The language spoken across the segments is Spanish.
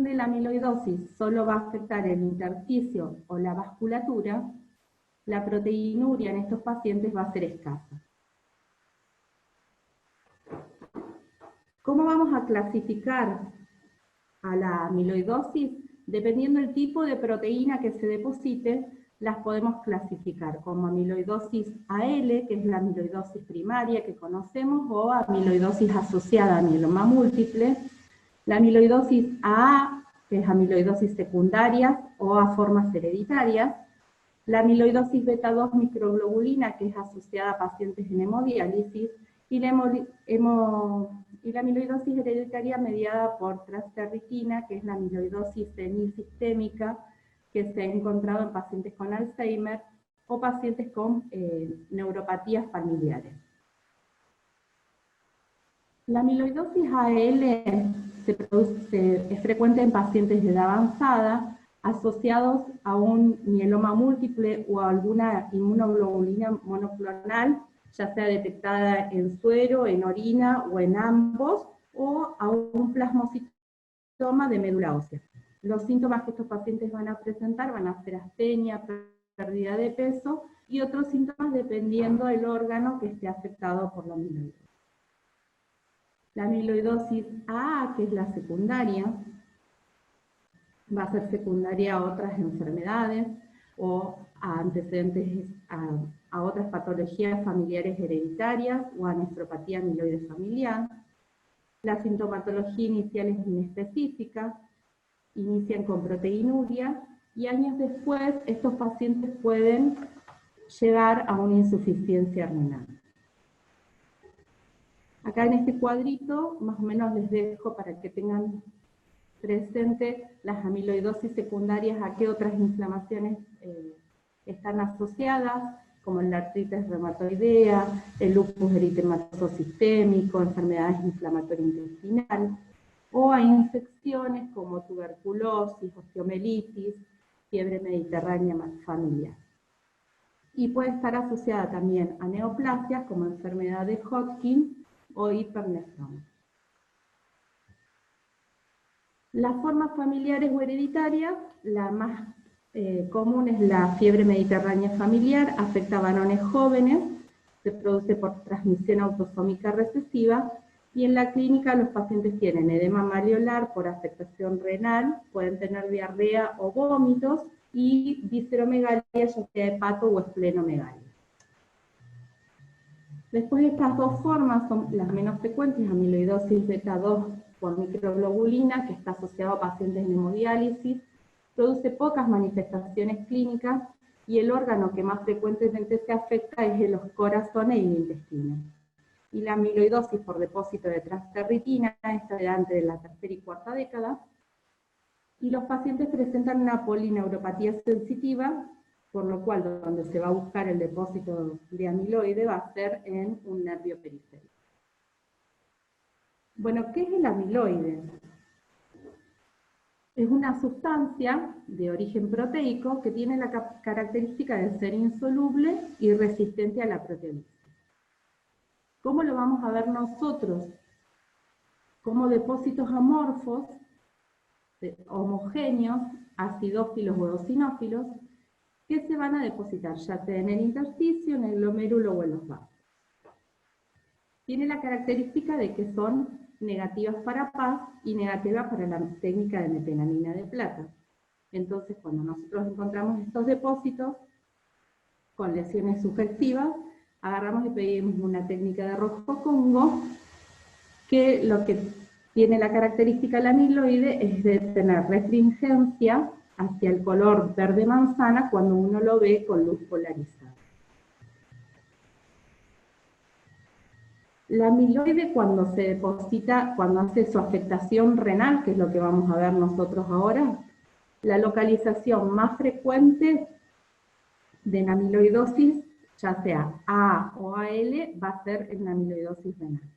de la amiloidosis solo va a afectar el intersticio o la vasculatura, la proteinuria en estos pacientes va a ser escasa. ¿Cómo vamos a clasificar a la amiloidosis? Dependiendo del tipo de proteína que se deposite, las podemos clasificar como amiloidosis AL, que es la amiloidosis primaria que conocemos, o amiloidosis asociada a mieloma múltiple, la amiloidosis AA, que es amiloidosis secundaria o a formas hereditarias, la amiloidosis beta 2 microglobulina, que es asociada a pacientes en hemodiálisis, y la amiloidosis hereditaria mediada por transferritina, que es la amiloidosis senil sistémica, que se ha encontrado en pacientes con Alzheimer o pacientes con neuropatías familiares. La amiloidosis AL es frecuente en pacientes de edad avanzada, asociados a un mieloma múltiple o a alguna inmunoglobulina monoclonal, ya sea detectada en suero, en orina o en ambos, o a un plasmocitoma de médula ósea. Los síntomas que estos pacientes van a presentar van a ser astenia, pérdida de peso y otros síntomas dependiendo del órgano que esté afectado por la amiloidosis. La amiloidosis AA, que es la secundaria, va a ser secundaria a otras enfermedades o a antecedentes a otras patologías familiares hereditarias o a nefropatía amiloide familiar. La sintomatología inicial es inespecífica, inician con proteinuria y años después estos pacientes pueden llegar a una insuficiencia renal. Acá en este cuadrito más o menos les dejo para que tengan presente las amiloidosis secundarias, a qué otras inflamaciones están asociadas, como la artritis reumatoidea, el lupus eritematoso sistémico, enfermedades inflamatorias intestinales, o a infecciones como tuberculosis, osteomelitis, fiebre mediterránea familiar. Y puede estar asociada también a neoplasias como enfermedad de Hodgkin o hipernefrona. Las formas familiares o hereditarias, la más común es la fiebre mediterránea familiar, afecta a varones jóvenes, se produce por transmisión autosómica recesiva, y en la clínica los pacientes tienen edema malleolar por afectación renal, pueden tener diarrea o vómitos, y visceromegalia, ya sea hepato o esplenomegalia. Después estas dos formas son las menos frecuentes, amiloidosis beta 2 por microglobulina, que está asociado a pacientes en hemodiálisis, produce pocas manifestaciones clínicas, y el órgano que más frecuentemente se afecta es el corazón e el intestino. Y la amiloidosis por depósito de transferritina está delante de la tercera y cuarta década, y los pacientes presentan una polineuropatía sensitiva, por lo cual donde se va a buscar el depósito de amiloide va a ser en un nervio periférico. Bueno, ¿qué es el amiloide? Es una sustancia de origen proteico que tiene la característica de ser insoluble y resistente a la proteína. ¿Cómo lo vamos a ver nosotros? Como depósitos amorfos, homogéneos, acidófilos o eosinófilos, que se van a depositar ya sea en el intersticio, en el glomérulo o en los vasos. Tiene la característica de que son negativas para PAS y negativas para la técnica de mepenamina de plata. Entonces, cuando nosotros encontramos estos depósitos con lesiones sugestivas, agarramos y pedimos una técnica de rojo Congo, que lo que tiene la característica del amiloide es de tener restringencia hacia el color verde manzana cuando uno lo ve con luz polarizada. La amiloide cuando se deposita, cuando hace su afectación renal, que es lo que vamos a ver nosotros ahora, la localización más frecuente de la amiloidosis, ya sea A o AL, va a ser en la amiloidosis renal.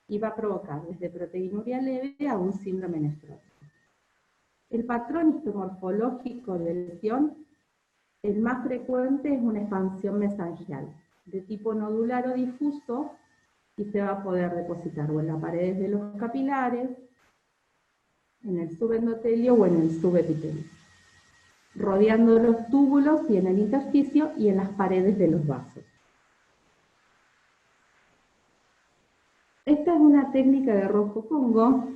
Y va a provocar desde proteinuria leve a un síndrome nefrótico. El patrón histomorfológico de lesión, el más frecuente es una expansión mesangial, de tipo nodular o difuso, y se va a poder depositar o en las paredes de los capilares, en el subendotelio o en el subepitelio, rodeando los túbulos y en el intersticio y en las paredes de los vasos. Esta es una técnica de rojo Congo,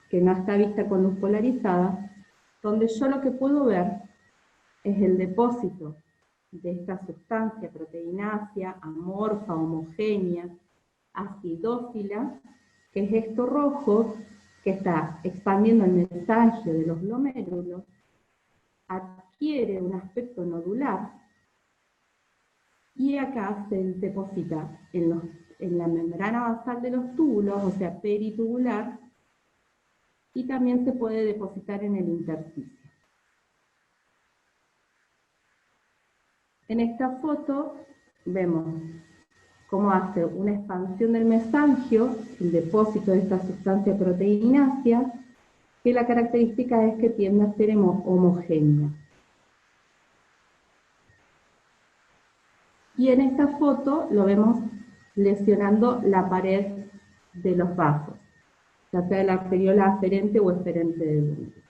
que no está vista con luz polarizada, donde yo lo que puedo ver es el depósito de esta sustancia proteinácea, amorfa, homogénea, acidófila, que es esto rojo, que está expandiendo el mesangio de los glomérulos, adquiere un aspecto nodular, y acá se deposita en la membrana basal de los túbulos, o sea, peritubular, y también se puede depositar en el intersticio. En esta foto vemos cómo hace una expansión del mesangio, el depósito de esta sustancia proteinácea, que la característica es que tiende a ser homogénea. Y en esta foto lo vemos lesionando la pared de los vasos, ya sea la arteriola aferente o eferente del útero.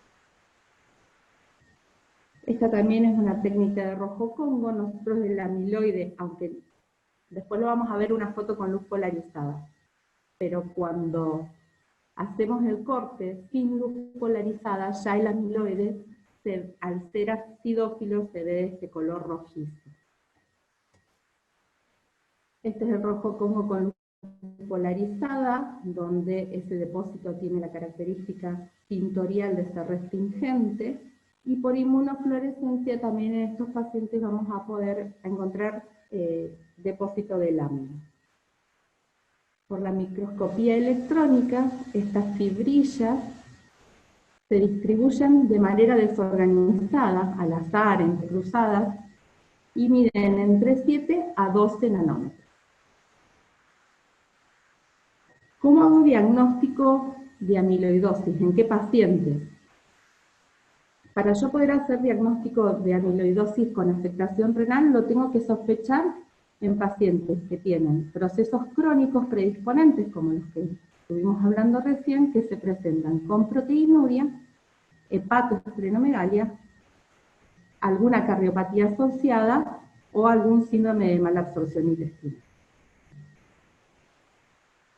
Esta también es una técnica de rojo Congo. Nosotros el amiloide, aunque después lo vamos a ver una foto con luz polarizada, pero cuando hacemos el corte sin luz polarizada, ya el amiloide, al ser acidófilo, se ve de este color rojizo. Este es el rojo Congo con luz polarizada, donde ese depósito tiene la característica tintorial de ser restringente, y por inmunofluorescencia también en estos pacientes vamos a poder encontrar depósito de lámina. Por la microscopía electrónica, estas fibrillas se distribuyen de manera desorganizada, al azar, entrecruzadas, y miden entre 7 a 12 nanómetros. ¿Cómo hago diagnóstico de amiloidosis? ¿En qué pacientes? Para yo poder hacer diagnóstico de amiloidosis con afectación renal, lo tengo que sospechar en pacientes que tienen procesos crónicos predisponentes, como los que estuvimos hablando recién, que se presentan con proteinuria, hepatoesplenomegalia, alguna cardiopatía asociada o algún síndrome de mala absorción intestinal.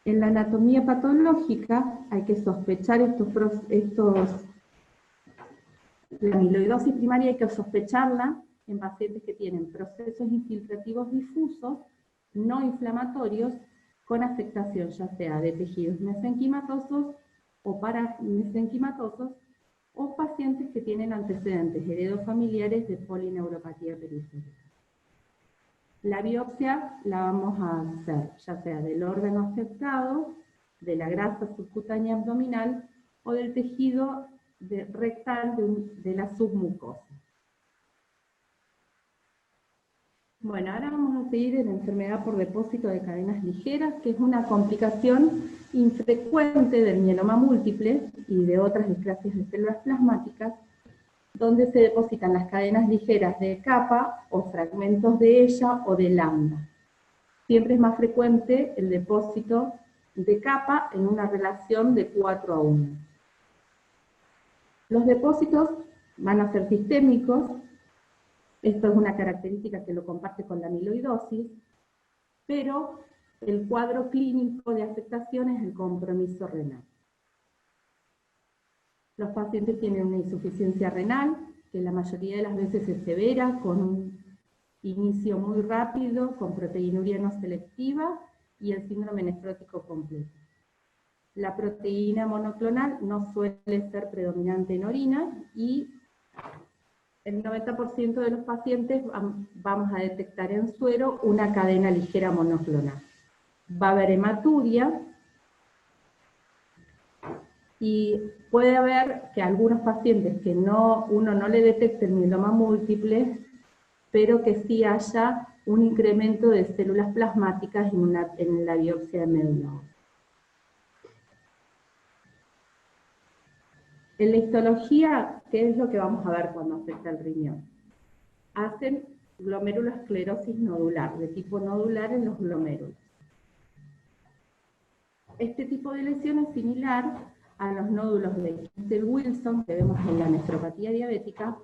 En la anatomía patológica hay que sospechar la amiloidosis primaria hay que sospecharla en pacientes que tienen procesos infiltrativos difusos, no inflamatorios, con afectación ya sea de tejidos mesenquimatosos o paramesenquimatosos, o pacientes que tienen antecedentes heredofamiliares de polineuropatía periférica. La biopsia la vamos a hacer ya sea del órgano afectado, de la grasa subcutánea abdominal o del tejido rectal de la submucosa. Bueno, ahora vamos a seguir en la enfermedad por depósito de cadenas ligeras, que es una complicación infrecuente del mieloma múltiple y de otras displasias de células plasmáticas, donde se depositan las cadenas ligeras de capa o fragmentos de ella o de lambda. Siempre es más frecuente el depósito de capa en una relación de 4:1. Los depósitos van a ser sistémicos. Esto es una característica que lo comparte con la amiloidosis, pero el cuadro clínico de afectación es el compromiso renal. Los pacientes tienen una insuficiencia renal, que la mayoría de las veces es severa, con un inicio muy rápido, con proteinuria no selectiva y el síndrome nefrótico completo. La proteína monoclonal no suele ser predominante en orina y el 90% de los pacientes vamos a detectar en suero una cadena ligera monoclonal. Va a haber hematuria y puede haber que algunos pacientes que uno no le detecte el mieloma múltiple, pero que sí haya un incremento de células plasmáticas en la biopsia de médula ósea. En la histología, ¿qué es lo que vamos a ver cuando afecta el riñón? Hacen glomerulosclerosis nodular, de tipo nodular en los glomérulos. Este tipo de lesión es similar a los nódulos de Kistel-Wilson que vemos en la nefropatía diabética,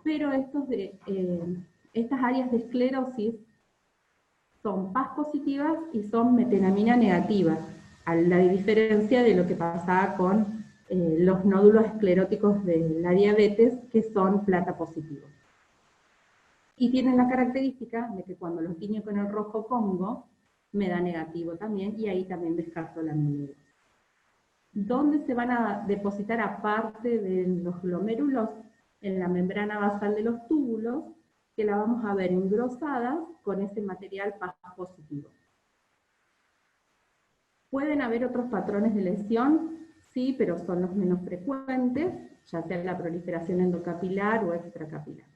pero estas áreas de esclerosis son PAS positivas y son metenamina negativas, a la diferencia de lo que pasaba con los nódulos escleróticos de la diabetes, que son plata positivos. Y tienen la característica de que cuando los tiño con el rojo Congo, me da negativo también, y ahí también descarto la amiloidosis. ¿Dónde se van a depositar aparte de los glomérulos? En la membrana basal de los túbulos, que la vamos a ver engrosada con ese material PAS positivo. ¿Pueden haber otros patrones de lesión? Sí, pero son los menos frecuentes, ya sea la proliferación endocapilar o extracapilar.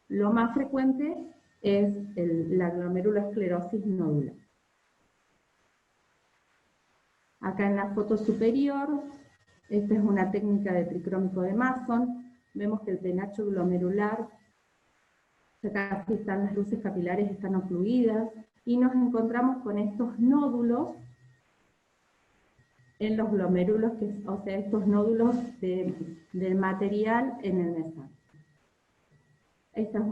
Lo más frecuente es la glomerulosclerosis nodular. Acá en la foto superior, esta es una técnica de tricrómico de Mason. Vemos que el penacho glomerular, acá están las luces capilares, están ocluidas, y nos encontramos con estos nódulos en los glomérulos, o sea, estos nódulos del material en el mesangio. Esta es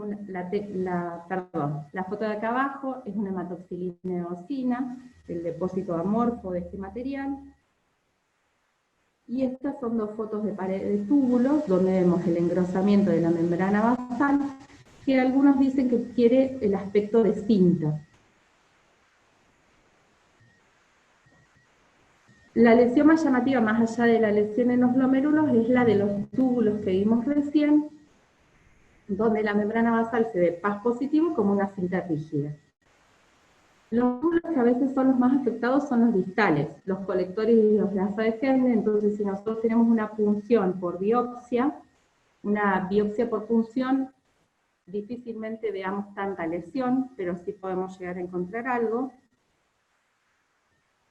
la foto de acá abajo es una hematoxilina eosina, el depósito amorfo de este material. Y estas son dos fotos de pared de túbulos, donde vemos el engrosamiento de la membrana basal, que algunos dicen que quiere el aspecto de cinta. La lesión más llamativa, más allá de la lesión en los glomérulos, es la de los túbulos que vimos recién, donde la membrana basal se ve PAS positivo como una cinta rígida. Los túbulos que a veces son los más afectados son los distales, los colectores y los Lassa de Henle. Entonces, si nosotros tenemos una punción por biopsia, una biopsia por punción, difícilmente veamos tanta lesión, pero sí podemos llegar a encontrar algo.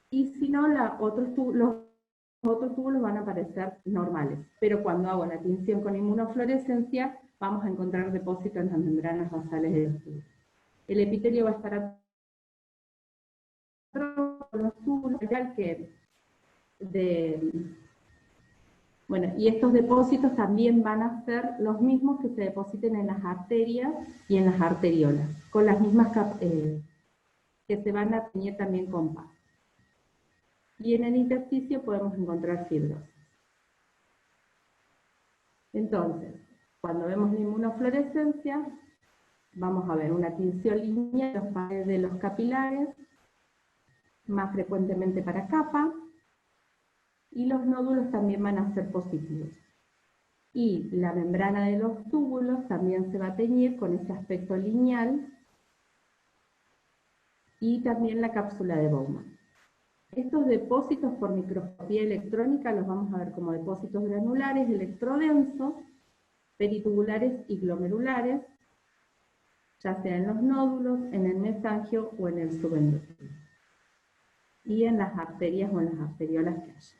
Y si no, los otros túbulos van a aparecer normales. Pero cuando hago la tinción con inmunofluorescencia, vamos a encontrar depósitos en las membranas basales de los túbulos. El epitelio va a estar con los túbulos, bueno, y estos depósitos también van a ser los mismos que se depositen en las arterias y en las arteriolas, con las mismas que se van a teñir también con PAS. Y en el intersticio podemos encontrar fibrosis. Entonces, cuando vemos la inmunofluorescencia, vamos a ver una tinción lineal en las paredes de los capilares, más frecuentemente para capa, y los nódulos también van a ser positivos. Y la membrana de los túbulos también se va a teñir con ese aspecto lineal, y también la cápsula de Bowman. Estos depósitos por microscopía electrónica los vamos a ver como depósitos granulares, electrodensos, peritubulares y glomerulares, ya sea en los nódulos, en el mesangio o en el subendotelio, y en las arterias o en las arteriolas que haya.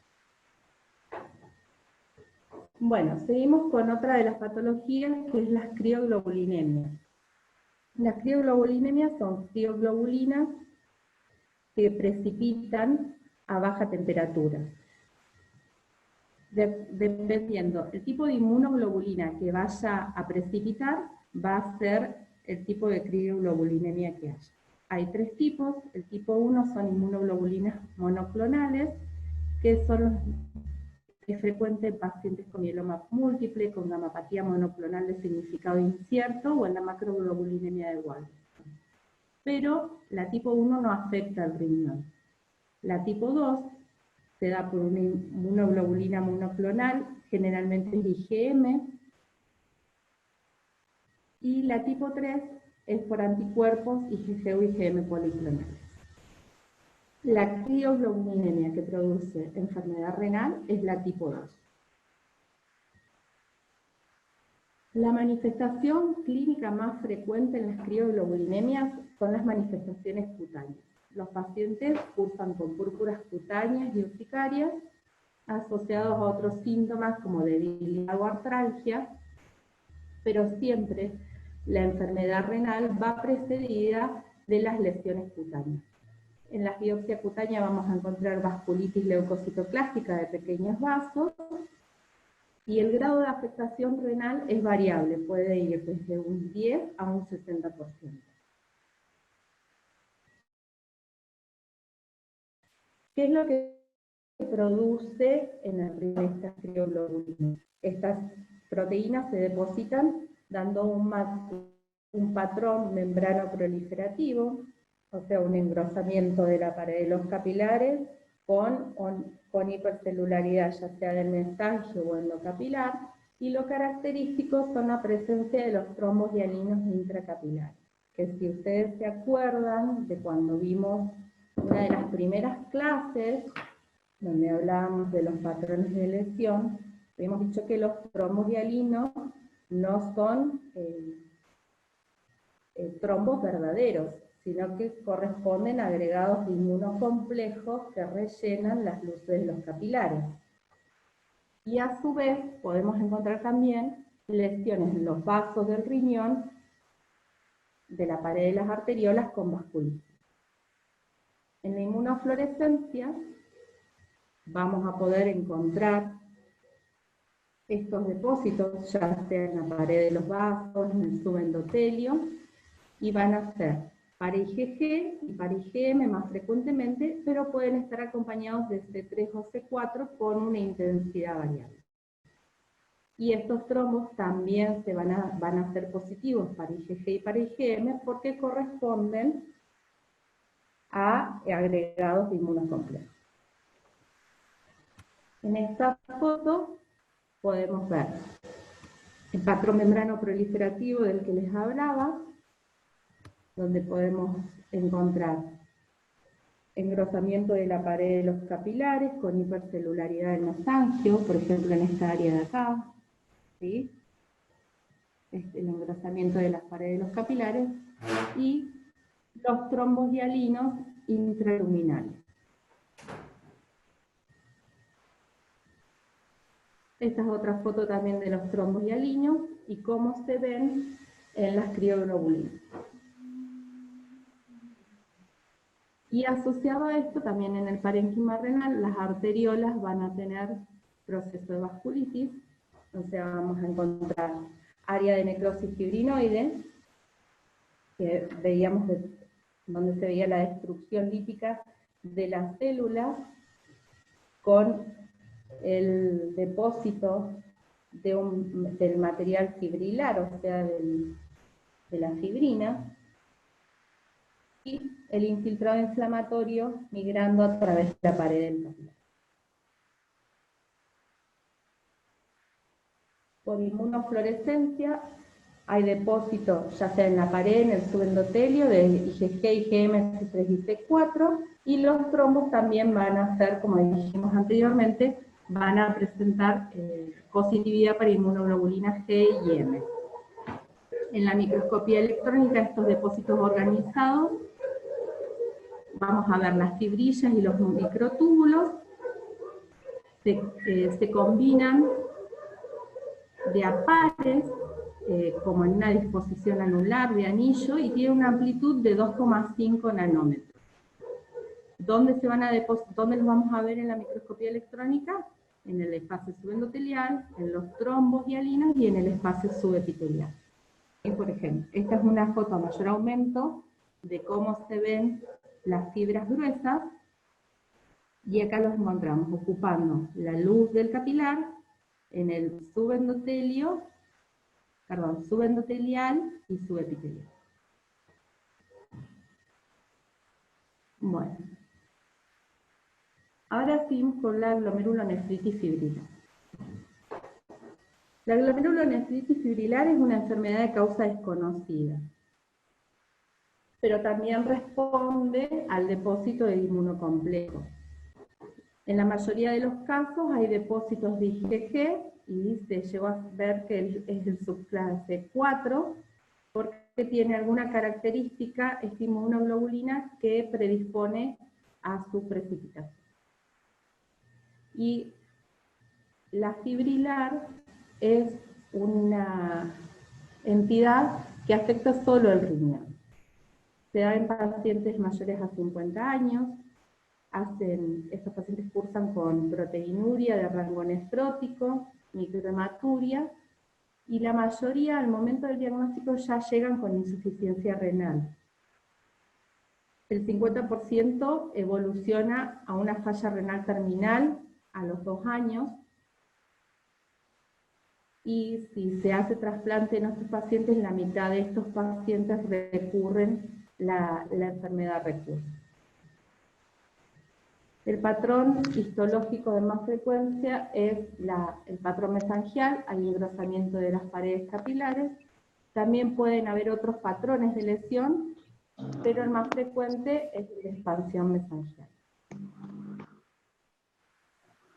Bueno, seguimos con otra de las patologías, que es las crioglobulinemias. Las crioglobulinemias son crioglobulinas que precipitan a baja temperatura. Dependiendo el tipo de inmunoglobulina que vaya a precipitar, va a ser el tipo de crioglobulinemia que haya. Hay tres tipos. El tipo 1 son inmunoglobulinas monoclonales, que son los que frecuentes en pacientes con mieloma múltiple, con gamapatía monoclonal de significado incierto, o en la macroglobulinemia de Waldenström. Pero la tipo 1 no afecta al riñón. La tipo 2 se da por una inmunoglobulina monoclonal, generalmente el IgM, y la tipo 3 es por anticuerpos IgG o IgM policlonales. La crioglobulinemia que produce enfermedad renal es la tipo 2. La manifestación clínica más frecuente en las crioglobulinemias son las manifestaciones cutáneas. Los pacientes cursan con púrpuras cutáneas y urticarias, asociados a otros síntomas como debilidad o artralgia, pero siempre la enfermedad renal va precedida de las lesiones cutáneas. En la biopsia cutánea vamos a encontrar vasculitis leucocitoclástica de pequeños vasos, y el grado de afectación renal es variable, puede ir desde un 10 a un 60%. ¿Qué es lo que produce en el riñón estas crioglobulinas? Estas proteínas se depositan dando un patrón membrano proliferativo, o sea, un engrosamiento de la pared de los capilares con hipercelularidad, ya sea del mesangio o endocapilar, y lo característico son la presencia de los trombos hialinos intracapilares, que si ustedes se acuerdan de cuando vimos una de las primeras clases, donde hablábamos de los patrones de lesión, hemos dicho que los trombos hialinos no son trombos verdaderos, sino que corresponden a agregados inmunocomplejos que rellenan las luces de los capilares. Y a su vez podemos encontrar también lesiones en los vasos del riñón, de la pared de las arteriolas con vasculitis. En la inmunofluorescencia vamos a poder encontrar estos depósitos, ya sea en la pared de los vasos, en el subendotelio, y van a ser para IgG y para IgM más frecuentemente, pero pueden estar acompañados de C3 o C4 con una intensidad variable. Y estos trombos también van a ser positivos para IgG y para IgM porque corresponden a agregados de inmunocomplejos. En esta foto podemos ver el patrón membrano proliferativo del que les hablaba, donde podemos encontrar engrosamiento de la pared de los capilares con hipercelularidad del mesangio, por ejemplo en esta área de acá, ¿sí? El engrosamiento de las paredes de los capilares, y los trombos hialinos intraluminales. Esta es otra foto también de los trombos hialinos y cómo se ven en las crioglobulinas. Y asociado a esto, también en el parénquima renal, las arteriolas van a tener proceso de vasculitis, o sea, vamos a encontrar área de necrosis fibrinoide, que veíamos donde se veía la destrucción lípica de las células, con el depósito del material fibrilar, o sea, de la fibrina, y el infiltrado inflamatorio migrando a través de la pared del capilar. Por inmunofluorescencia hay depósitos ya sea en la pared, en el subendotelio, de IgG, IgM, C3 y C4, y los trombos también van a ser, como dijimos anteriormente, van a presentar positividad para inmunoglobulinas G y M. En la microscopía electrónica, estos depósitos organizados, vamos a ver las fibrillas y los microtúbulos, se combinan de a pares, como en una disposición anular de anillo, y tiene una amplitud de 2,5 nanómetros. ¿Dónde los vamos a ver en la microscopía electrónica? En el espacio subendotelial, en los trombos hialinos y en el espacio subepitelial. Y por ejemplo, esta es una foto a mayor aumento de cómo se ven las fibras gruesas, y acá los encontramos ocupando la luz del capilar en el subendotelial y subepitelial. Bueno, ahora sí con la glomerulonefritis fibrilar. La glomerulonefritis fibrilar es una enfermedad de causa desconocida, pero también responde al depósito de inmunocomplejo. En la mayoría de los casos hay depósitos de IgG, y se llegó a ver que es el subclase 4, porque tiene alguna característica, esta inmunoglobulina, que predispone a su precipitación. Y la fibrilar es una entidad que afecta solo el riñón. Se da en pacientes mayores a 50 años, estos pacientes cursan con proteinuria de rango nefrótico, microhematuria, y la mayoría al momento del diagnóstico ya llegan con insuficiencia renal. El 50% evoluciona a una falla renal terminal a los 2 años, y si se hace trasplante en estos pacientes, la mitad de estos pacientes recurren, la enfermedad recurre. El patrón histológico de más frecuencia es el patrón mesangial, hay engrosamiento de las paredes capilares. También pueden haber otros patrones de lesión, pero el más frecuente es la expansión mesangial.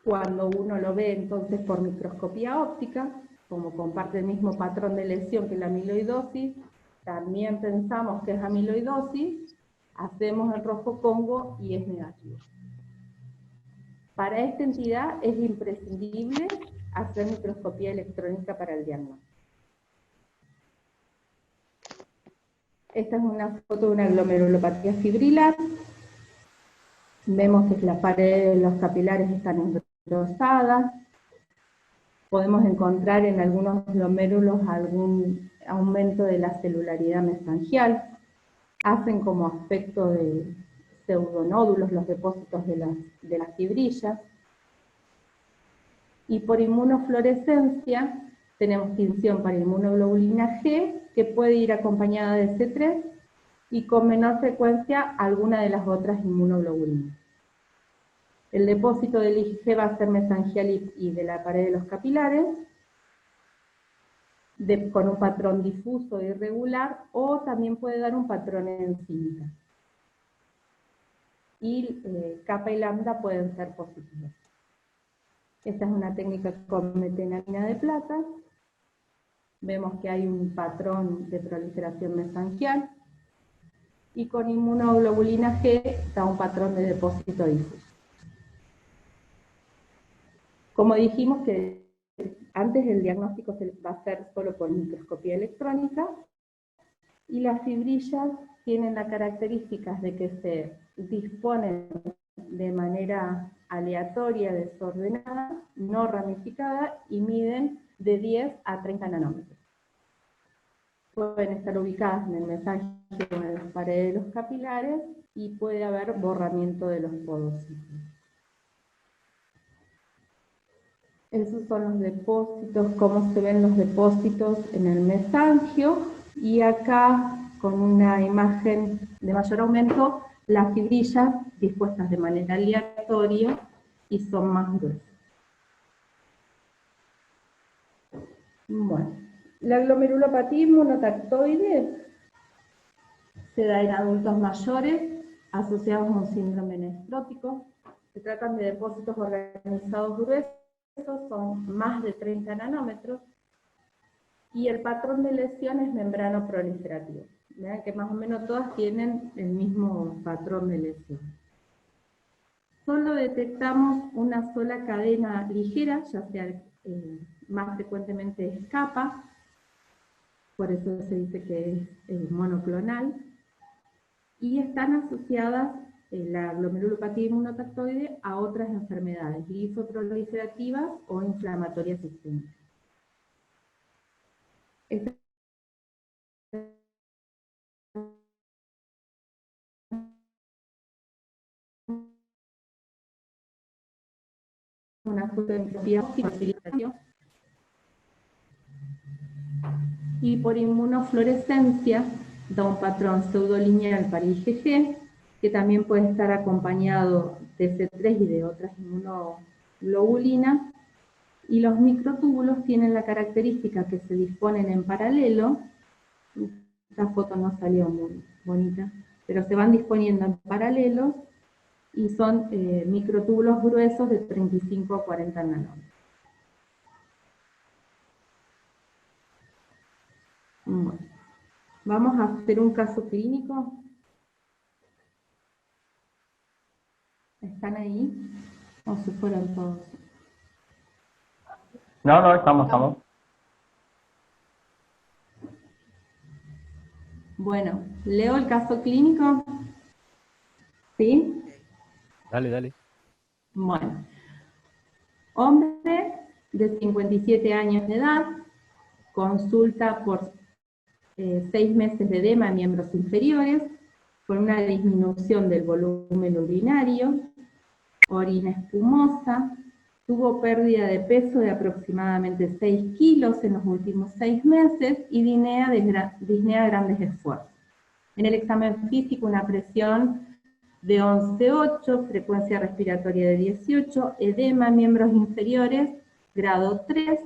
Cuando uno lo ve entonces por microscopía óptica, como comparte el mismo patrón de lesión que la amiloidosis, también pensamos que es amiloidosis, hacemos el rojo Congo y es negativo. Para esta entidad es imprescindible hacer microscopía electrónica para el diagnóstico. Esta es una foto de una glomerulopatía fibrilar. Vemos que las paredes de los capilares están engrosadas. Podemos encontrar en algunos glomérulos algún aumento de la celularidad mesangial. Hacen como aspecto de pseudonódulos los depósitos de las fibrillas. Y por inmunofluorescencia tenemos tinción para inmunoglobulina G, que puede ir acompañada de C3, y con menor frecuencia alguna de las otras inmunoglobulinas. El depósito del IgG va a ser mesangial y de la pared de los capilares, con un patrón difuso e irregular, o también puede dar un patrón en cinta. Y kappa y lambda pueden ser positivos. Esta es una técnica con metenamina de plata. Vemos que hay un patrón de proliferación mesangial, y con inmunoglobulina G da un patrón de depósito difuso. Como dijimos que antes el diagnóstico se va a hacer solo por microscopía electrónica, y las fibrillas tienen las características de que se disponen de manera aleatoria, desordenada, no ramificada, y miden de 10 a 30 nanómetros. Pueden estar ubicadas en el mesangio o en las paredes de los capilares, y puede haber borramiento de los podocitos. Esos son los depósitos, cómo se ven los depósitos en el mesangio, y acá con una imagen de mayor aumento, las fibrillas dispuestas de manera aleatoria y son más gruesas. Bueno, la glomerulopatía inmunotactoide se da en adultos mayores asociados a un síndrome nefrótico. Se tratan de depósitos organizados gruesos, son más de 30 nanómetros, y el patrón de lesión es membrano proliferativo. Vean que más o menos todas tienen el mismo patrón de lesión. Solo detectamos una sola cadena ligera, ya sea más frecuentemente es kappa, por eso se dice que es monoclonal, y están asociadas la glomerulopatía inmunotactoide a otras enfermedades linfoproliferativas o inflamatorias sistémicas. Esta una fotografía y por inmunofluorescencia da un patrón pseudolineal para IgG, que también puede estar acompañado de C3 y de otras inmunoglobulinas, y los microtúbulos tienen la característica que se disponen en paralelo. Esta foto no salió muy bonita, pero se van disponiendo en paralelo, y son microtúbulos gruesos de 35 a 40 nanómetros. Bueno, vamos a hacer un caso clínico. ¿Están ahí? ¿O se fueron todos? No, estamos. Bueno, leo el caso clínico, ¿sí? Dale, dale. Bueno, hombre de 57 años de edad, consulta por 6 meses de edema en miembros inferiores, con una disminución del volumen urinario, orina espumosa, tuvo pérdida de peso de aproximadamente 6 kilos en los últimos 6 meses y disnea a grandes esfuerzos. En el examen físico, una presión de 11,8, frecuencia respiratoria de 18, edema en miembros inferiores, grado 3,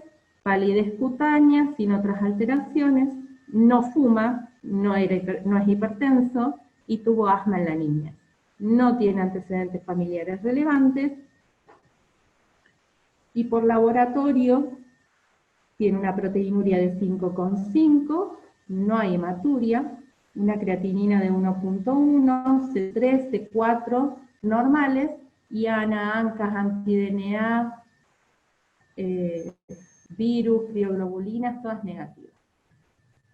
palidez cutánea sin otras alteraciones, no fuma, no es hipertenso y tuvo asma en la niña. No tiene antecedentes familiares relevantes y por laboratorio tiene una proteinuria de 5,5, no hay hematuria, una creatinina de 1,1, C3, C4 normales y ANA, ANCAS, anti-DNA, virus, crioglobulinas, todas negativas.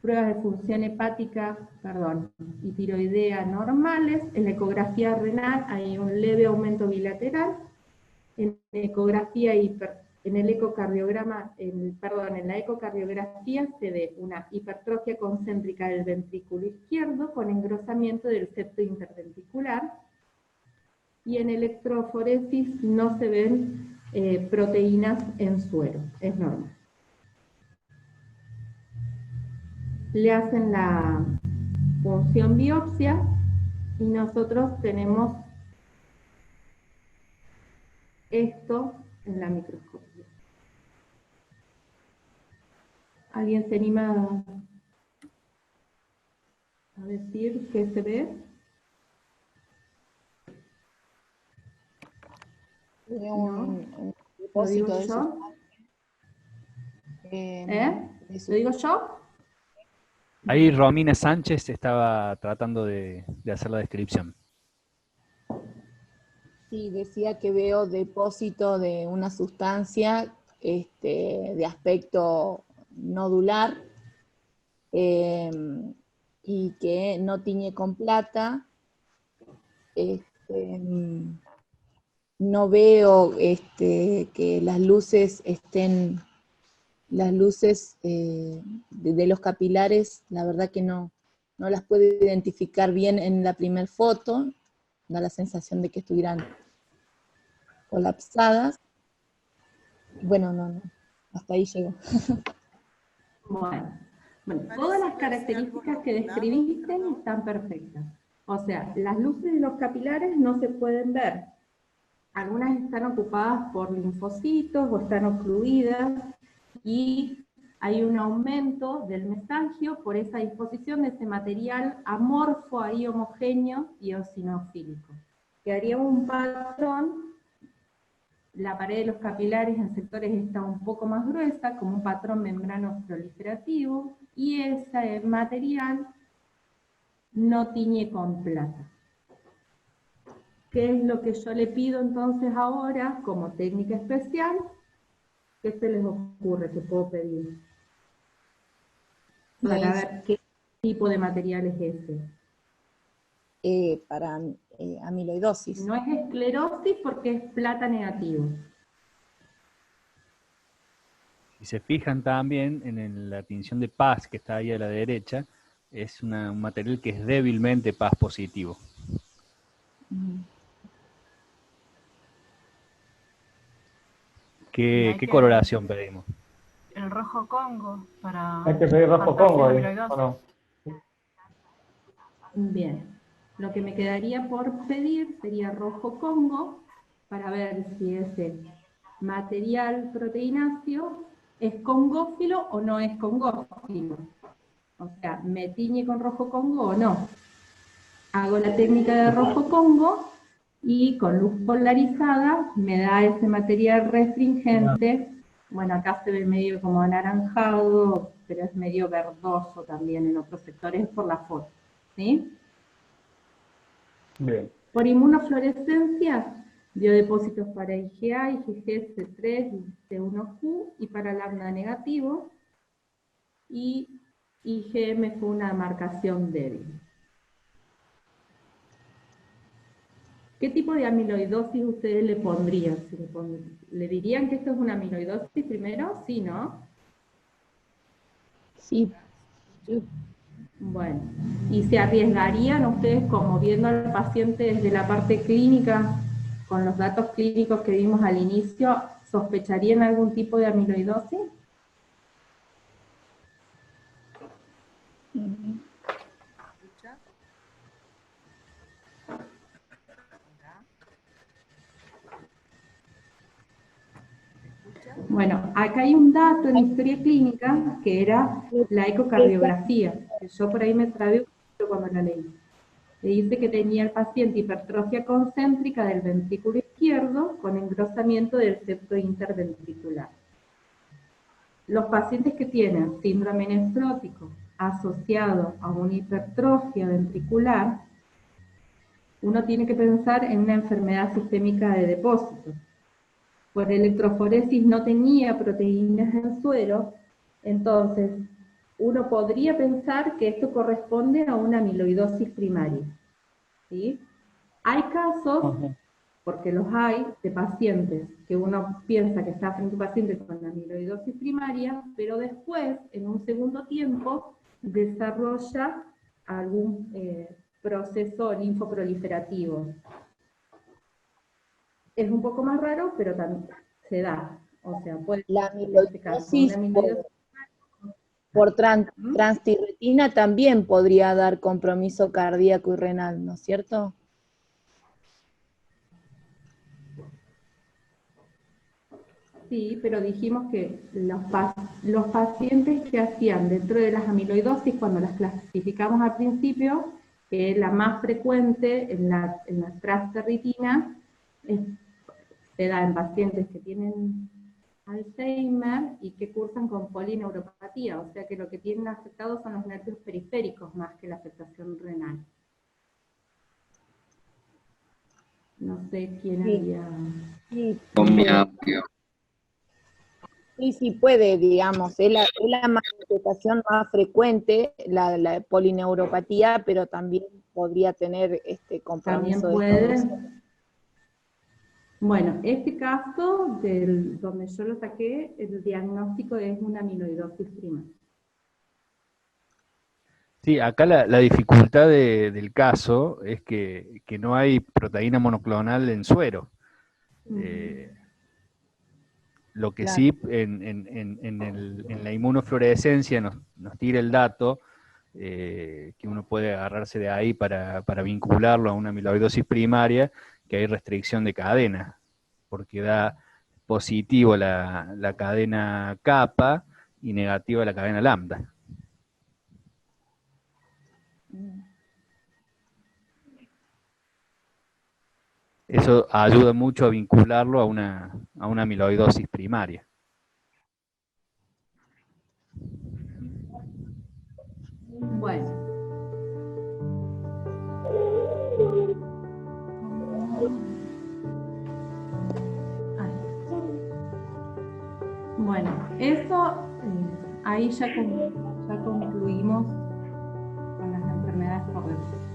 Pruebas de función hepática, y tiroidea normales. En la ecografía renal hay un leve aumento bilateral. En ecografía en el ecocardiograma, en la ecocardiografía se ve una hipertrofia concéntrica del ventrículo izquierdo con engrosamiento del septo interventricular, y en electroforesis no se ven proteínas en suero, es normal. Le hacen la punción biopsia y nosotros tenemos esto en la microscopía. ¿Alguien se anima a decir qué se ve? Tiene ¿No? un ¿Lo digo depósito de yo? de ¿Lo digo yo? Ahí Romina Sánchez estaba tratando de hacer la descripción. Sí, decía que veo depósito de una sustancia de aspecto nodular y que no tiñe con plata. No veo que las luces de los capilares, la verdad que no las puedo identificar bien en la primer foto, da la sensación de que estuvieran colapsadas. Bueno, no, hasta ahí llegó. Bueno, todas las características que describiste están perfectas. O sea, las luces de los capilares no se pueden ver. Algunas están ocupadas por linfocitos o están ocluidas y hay un aumento del mesangio por esa disposición de ese material amorfo ahí homogéneo y eosinofílico. Quedaría un patrón. La pared de los capilares en sectores está un poco más gruesa, como un patrón membrano proliferativo, y ese material no tiñe con plata. ¿Qué es lo que yo le pido entonces ahora, como técnica especial? ¿Qué se les ocurre que puedo pedir? Para ver qué tipo de material es ese. Para amiloidosis. No es esclerosis porque es plata negativo. Si se fijan también en la tinción de paz que está ahí a la derecha, es un material que es débilmente paz positivo. ¿Qué coloración pedimos? El rojo Congo para... Hay que pedir rojo Congo ahí, ¿o no? Bien. Lo que me quedaría por pedir sería rojo Congo para ver si ese material proteináceo es congófilo o no es congófilo. O sea, ¿me tiñe con rojo Congo o no? Hago la técnica de rojo Congo y con luz polarizada me da ese material restringente. Bueno, acá se ve medio como anaranjado, pero es medio verdoso también en otros sectores por la foto. ¿Sí? Bien. Por inmunofluorescencia, biodepósitos para IgA, IgG, C3, C1Q y para lambda negativo. Y IgM fue una marcación débil. ¿Qué tipo de amiloidosis ustedes le pondrían? ¿Le dirían que esto es una amiloidosis primero? Sí, ¿no? Sí. Bueno, ¿y se arriesgarían ustedes como viendo al paciente desde la parte clínica, con los datos clínicos que vimos al inicio, sospecharían algún tipo de amiloidosis? Bueno, acá hay un dato en historia clínica que era la ecocardiografía, que yo por ahí me trabé un poquito cuando la leí. Le dice que tenía el paciente hipertrofia concéntrica del ventrículo izquierdo con engrosamiento del septo interventricular. Los pacientes que tienen síndrome nefrótico asociado a una hipertrofia ventricular, uno tiene que pensar en una enfermedad sistémica de depósito. Por electroforesis no tenía proteínas en suero, entonces uno podría pensar que esto corresponde a una amiloidosis primaria. ¿Sí? Hay casos, porque los hay, de pacientes que uno piensa que está frente a un paciente con amiloidosis primaria, pero después, en un segundo tiempo, desarrolla algún proceso linfoproliferativo. Es un poco más raro, pero también se da. O sea, puede La ser en este caso una amiloidosis amiloidosis. por transtirretina también podría dar compromiso cardíaco y renal, ¿no es cierto? Sí, pero dijimos que los pacientes que hacían dentro de las amiloidosis, cuando las clasificamos al principio, que la más frecuente en la transtérritina, se da en pacientes que tienen Alzheimer y que cursan con polineuropatía, o sea que lo que tienen afectados son los nervios periféricos más que la afectación renal. No sé quién había... Sí, Con mi audio. sí puede, digamos, es la manifestación más frecuente, la polineuropatía, pero también podría tener compromiso También de estos. pueden... Bueno, este caso, donde yo lo saqué, el diagnóstico es una amiloidosis primaria. Sí, acá la dificultad del caso es que no hay proteína monoclonal en suero. Lo que Claro. sí en la inmunofluorescencia nos tira el dato, que uno puede agarrarse de ahí para vincularlo a una amiloidosis primaria, que hay restricción de cadena, porque da positivo la cadena kappa y negativa la cadena lambda. Eso ayuda mucho a vincularlo a una amiloidosis primaria. Bueno. Bueno, eso, ahí ya concluimos con las enfermedades por defecto.